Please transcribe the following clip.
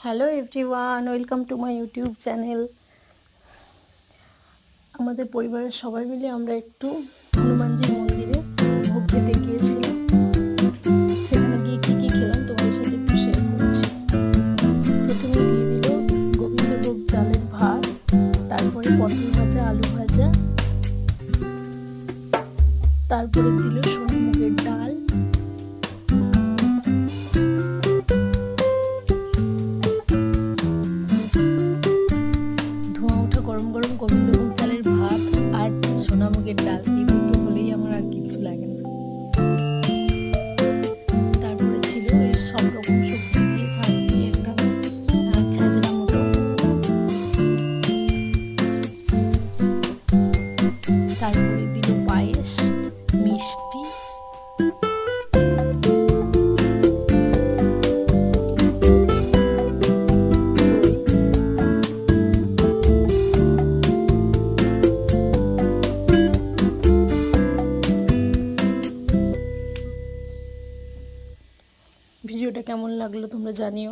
Hello everyone, welcome to my YouTube channel. আমাদের পরিবারের সবাই মিলে আমরা একটু হনুমানজি মন্দিরে ভোগ খেতে গিয়েছিলাম। সেখানে গিয়ে কী কী খেলাম তোমাদের সাথে একটু শেয়ার করছি। প্রথমে দিয়ে দিল গোবিন্দভোগ চালের ভাত, তারপরে পটল ভাজা, আলু ভাজা, তারপরে দিল সোনা মুগের ডাল, গরম গরম গোবিন্দভোগ চালের ভাত আর সোনামুগের ডাল, এই দুটো হলেই আমার আর কিচ্ছু লাগে না। তারপরে ছিল এই সব রকম সবজি দিয়ে শাক দিয়ে একটা ছাজরা মতো, তারপরে দিল পায়েস, মিষ্টি, ভিডিওটা কেমন লাগলো তোমরা জানিও।